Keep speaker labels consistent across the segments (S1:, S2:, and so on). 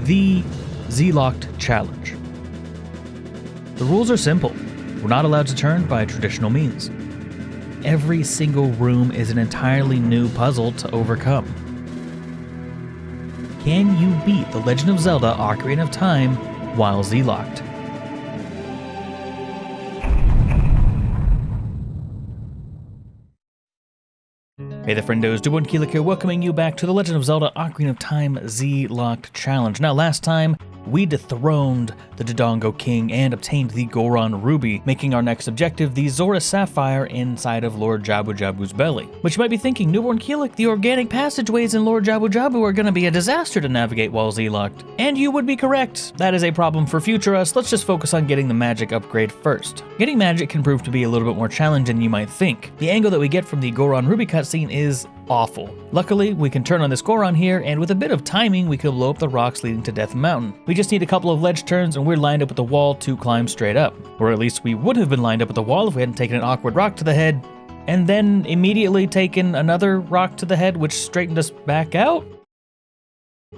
S1: the Z-Locked Challenge. The rules are simple. We're not allowed to turn by traditional means. Every single room is an entirely new puzzle to overcome. Can you beat The Legend of Zelda Ocarina of Time while Z-Locked? Hey there friendos, Newbornkilik here, welcoming you back to The Legend of Zelda Ocarina of Time Z-Locked Challenge. Now last time, we dethroned the Dodongo King and obtained the Goron Ruby, making our next objective the Zora Sapphire inside of Lord Jabu-Jabu's belly. But you might be thinking, Newbornkilik, the organic passageways in Lord Jabu-Jabu are going to be a disaster to navigate while Z-Locked. And you would be correct. That is a problem for future us. Let's just focus on getting the magic upgrade first. Getting magic can prove to be a little bit more challenging than you might think. The angle that we get from the Goron Ruby cutscene is awful. Luckily, we can turn on this Goron here, and with a bit of timing, we can blow up the rocks leading to Death Mountain. We just need a couple of ledge turns, and we're lined up with the wall to climb straight up. Or at least we would have been lined up with the wall if we hadn't taken an awkward rock to the head, and then immediately taken another rock to the head, which straightened us back out.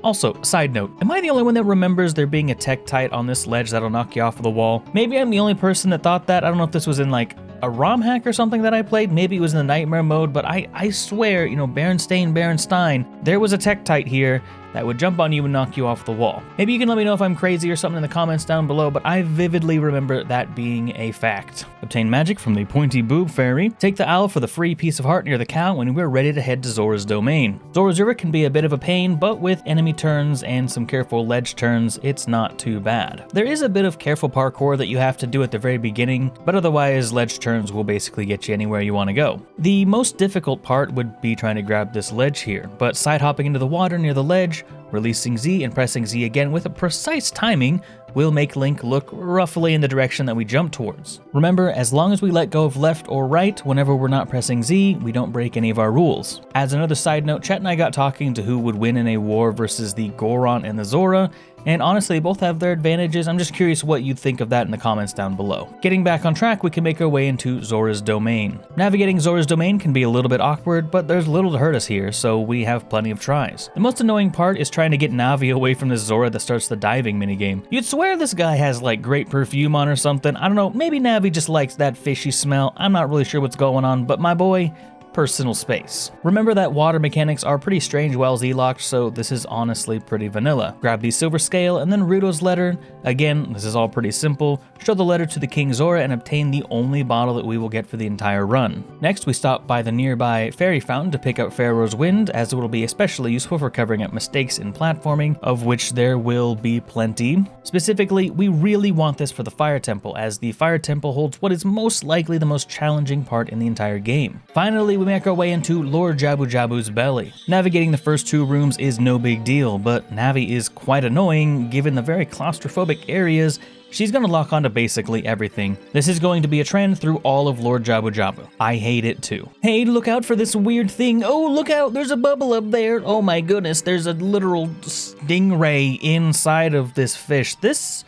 S1: Also, side note, am I the only one that remembers there being a Tektite on this ledge that'll knock you off of the wall? Maybe I'm the only person that thought that. I don't know if this was in like a ROM hack or something that I played. Maybe it was in the nightmare mode, but I swear, you know, Berenstain, there was a Tektite here that would jump on you and knock you off the wall. Maybe you can let me know if I'm crazy or something in the comments down below, but I vividly remember that being a fact. Obtain magic from the Pointy Boob Fairy. Take the owl for the free piece of heart near the cow when we're ready to head to Zora's domain. Zora's River can be a bit of a pain, but with enemy turns and some careful ledge turns, it's not too bad. There is a bit of careful parkour that you have to do at the very beginning, but otherwise ledge turns will basically get you anywhere you want to go. The most difficult part would be trying to grab this ledge here, but side hopping into the water near the ledge, releasing Z and pressing Z again with a precise timing will make Link look roughly in the direction that we jump towards. Remember, as long as we let go of left or right whenever we're not pressing Z, we don't break any of our rules. As another side note, Chet and I got talking to who would win in a war versus the Goron and the Zora, and honestly, both have their advantages. I'm just curious what you'd think of that in the comments down below. Getting back on track, we can make our way into Zora's domain. Navigating Zora's domain can be a little bit awkward, but there's little to hurt us here, so we have plenty of tries. The most annoying part is trying to get Navi away from this Zora that starts the diving minigame. You'd swear this guy has like great perfume on or something. I don't know, maybe Navi just likes that fishy smell. I'm not really sure what's going on, but my boy, personal space. Remember that water mechanics are pretty strange while Z-Locked, so this is honestly pretty vanilla. Grab the silver scale and then Ruto's letter. Again, this is all pretty simple. Show the letter to the King Zora and obtain the only bottle that we will get for the entire run. Next, we stop by the nearby fairy fountain to pick up Pharaoh's Wind, as it will be especially useful for covering up mistakes in platforming, of which there will be plenty. Specifically, we really want this for the Fire Temple, as the Fire Temple holds what is most likely the most challenging part in the entire game. Finally, we make our way into Lord Jabu-Jabu's belly. Navigating the first two rooms is no big deal, but Navi is quite annoying given the very claustrophobic areas. She's going to lock onto basically everything. This is going to be a trend through all of Lord Jabu-Jabu. I hate it too. Hey, look out for this weird thing. Oh, look out, there's a bubble up there. Oh my goodness, there's a literal stingray inside of this fish. This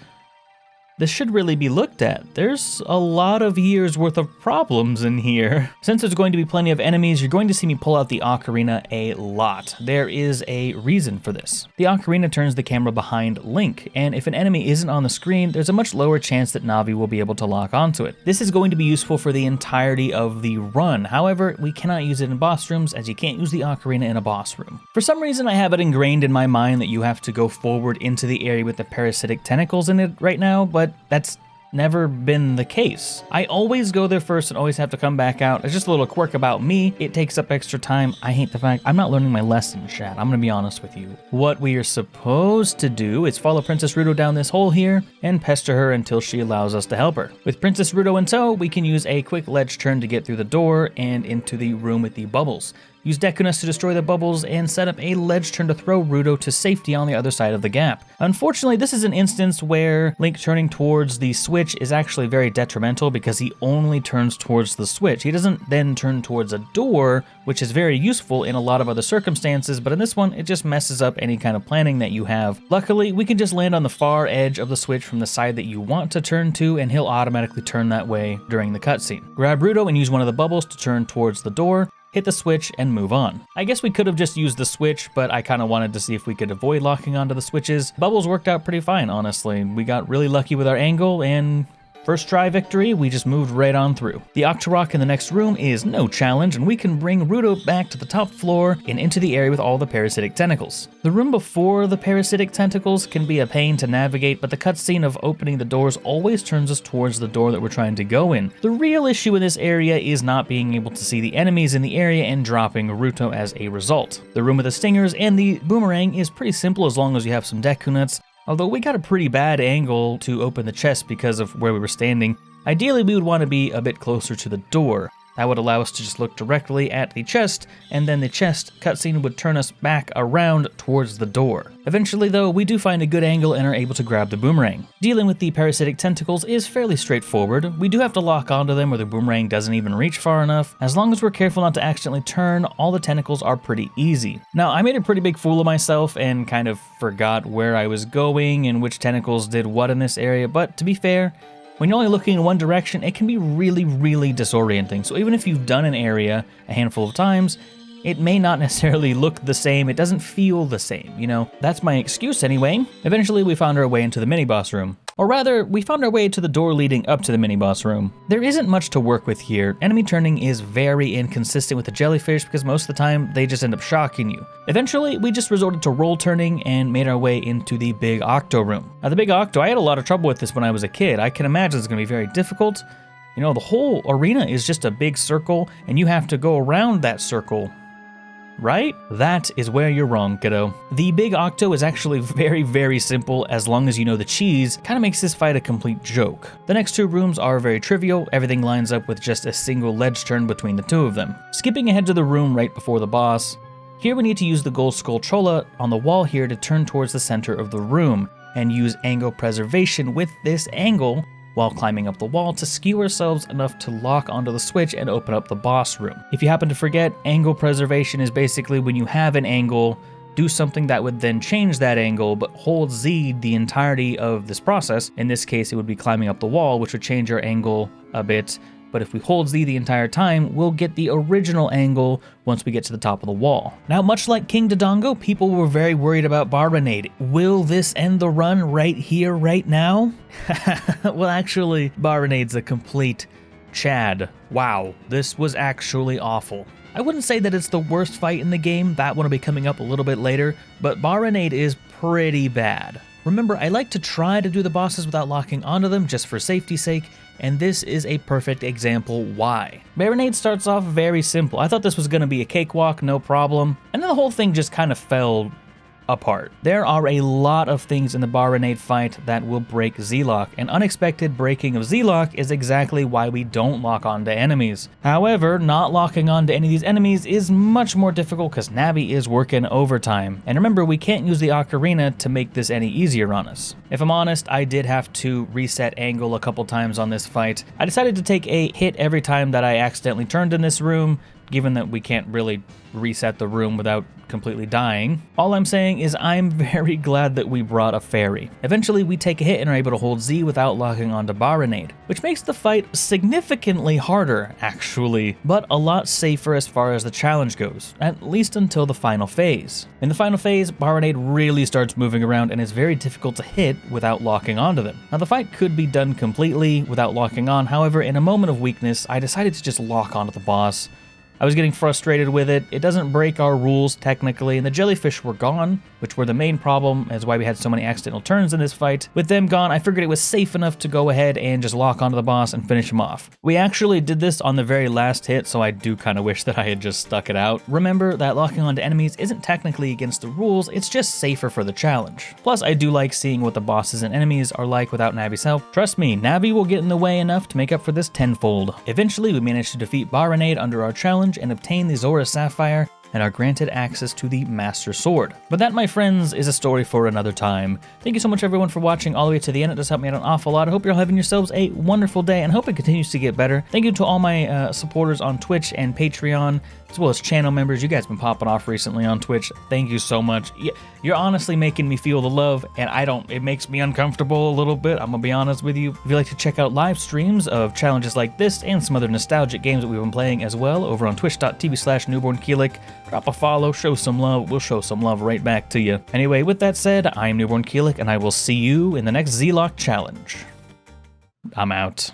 S1: should really be looked at. There's a lot of years worth of problems in here. Since there's going to be plenty of enemies, you're going to see me pull out the Ocarina a lot. There is a reason for this. The Ocarina turns the camera behind Link, and if an enemy isn't on the screen, there's a much lower chance that Navi will be able to lock onto it. This is going to be useful for the entirety of the run. However, we cannot use it in boss rooms, as you can't use the Ocarina in a boss room. For some reason, I have it ingrained in my mind that you have to go forward into the area with the parasitic tentacles in it right now, but that's never been the case. I always go there first and always have to come back out. It's just a little quirk about me. It takes up extra time. I hate the fact I'm not learning my lesson, chat. I'm gonna be honest with you. What we are supposed to do is follow Princess Ruto down this hole here and pester her until she allows us to help her. With Princess Ruto in tow, we can use a quick ledge turn to get through the door and into the room with the bubbles. Use Dekunus to destroy the bubbles and set up a ledge turn to throw Ruto to safety on the other side of the gap. Unfortunately, this is an instance where Link turning towards the switch is actually very detrimental because he only turns towards the switch. He doesn't then turn towards a door, which is very useful in a lot of other circumstances, but in this one, it just messes up any kind of planning that you have. Luckily, we can just land on the far edge of the switch from the side that you want to turn to, and he'll automatically turn that way during the cutscene. Grab Ruto and use one of the bubbles to turn towards the door. hit the switch, and move on. I guess we could have just used the switch, but I kind of wanted to see if we could avoid locking onto the switches. Bubbles worked out pretty fine, honestly. We got really lucky with our angle, and first try victory, we just moved right on through. The Octorok in the next room is no challenge, and we can bring Ruto back to the top floor and into the area with all the parasitic tentacles. The room before the parasitic tentacles can be a pain to navigate, but the cutscene of opening the doors always turns us towards the door that we're trying to go in. The real issue in this area is not being able to see the enemies in the area and dropping Ruto as a result. The room with the stingers and the boomerang is pretty simple as long as you have some Deku Nuts. Although we got a pretty bad angle to open the chest because of where we were standing, ideally we would want to be a bit closer to the door. That would allow us to just look directly at the chest, and then the chest cutscene would turn us back around towards the door. Eventually though, we do find a good angle and are able to grab the boomerang. Dealing with the parasitic tentacles is fairly straightforward. We do have to lock onto them where the boomerang doesn't even reach far enough. As long as we're careful not to accidentally turn, all the tentacles are pretty easy. Now, I made a pretty big fool of myself and kind of forgot where I was going and which tentacles did what in this area, but to be fair, when you're only looking in one direction, it can be really disorienting. So even if you've done an area a handful of times, it may not necessarily look the same, it doesn't feel the same, you know? That's my excuse anyway. Eventually we found our way into the mini-boss room. Or rather, we found our way to the door leading up to the mini-boss room. There isn't much to work with here. Enemy turning is very inconsistent with the jellyfish because most of the time they just end up shocking you. Eventually, we just resorted to roll turning and made our way into the Big-octo room. Now the Big-octo, I had a lot of trouble with this when I was a kid. I can imagine it's going to be very difficult. You know, the whole arena is just a big circle and you have to go around that circle. Right? That is where you're wrong, kiddo. The Big-octo is actually very simple as long as you know the cheese. Kind of makes this fight a complete joke. The next two rooms are very trivial. Everything lines up with just a single ledge turn between the two of them. Skipping ahead to the room right before the boss, here we need to use the gold skull Cholla on the wall here to turn towards the center of the room and use angle preservation with this angle while climbing up the wall to skew ourselves enough to lock onto the switch and open up the boss room. If you happen to forget, angle preservation is basically when you have an angle, do something that would then change that angle, but hold Z the entirety of this process. In this case, it would be climbing up the wall, which would change our angle a bit. But if we hold Z the entire time, we'll get the original angle once we get to the top of the wall. Now, much like King Dodongo, people were very worried about Barinade. Will this end the run right here, right now? Well, actually, Barinade's a complete Chad. Wow, this was actually awful. I wouldn't say that it's the worst fight in the game, that one will be coming up a little bit later, but Barinade is pretty bad. Remember, I like to try to do the bosses without locking onto them just for safety's sake, and this is a perfect example why. Barinade starts off very simple. I thought this was going to be a cakewalk, no problem, and then the whole thing just kind of fell apart. There are a lot of things in the Barinade fight that will break Z-lock, and unexpected breaking of Z-lock is exactly why we don't lock onto enemies. However, not locking onto any of these enemies is much more difficult because Navi is working overtime. And remember, we can't use the Ocarina to make this any easier on us. If I'm honest, I did have to reset angle a couple times on this fight. I decided to take a hit every time that I accidentally turned in this room, given that we can't really reset the room without completely dying. All I'm saying is I'm very glad that we brought a fairy. Eventually we take a hit and are able to hold Z without locking onto Barinade, which makes the fight significantly harder actually, but a lot safer as far as the challenge goes, at least until the final phase. In the final phase, Barinade really starts moving around and is very difficult to hit without locking onto them. Now the fight could be done completely without locking on, however in a moment of weakness I decided to just lock onto the boss. I was getting frustrated with it. It doesn't break our rules technically, and the jellyfish were gone, which were the main problem, as why we had so many accidental turns in this fight. With them gone, I figured it was safe enough to go ahead and just lock onto the boss and finish him off. We actually did this on the very last hit, so I do kind of wish that I had just stuck it out. Remember that locking onto enemies isn't technically against the rules, it's just safer for the challenge. Plus, I do like seeing what the bosses and enemies are like without Navi's help. Trust me, Navi will get in the way enough to make up for this tenfold. Eventually, we managed to defeat Barinade under our challenge and obtain the Zora Sapphire and are granted access to the Master Sword. But that, my friends, is a story for another time. Thank you so much everyone for watching all the way to the end. It does help me out an awful lot. I hope you're all having yourselves a wonderful day and hope it continues to get better. Thank you to all my supporters on Twitch and Patreon. as well as channel members. You guys have been popping off recently on Twitch. Thank you so much. You're honestly making me feel the love, and it makes me uncomfortable a little bit, I'm gonna be honest with you. If you'd like to check out live streams of challenges like this and some other nostalgic games that we've been playing as well over on twitch.tv/Newbornkilik, drop a follow, show some love. We'll show some love right back to you. Anyway, with that said, I'm Newbornkilik, and I will see you in the next Z-Lock challenge. I'm out.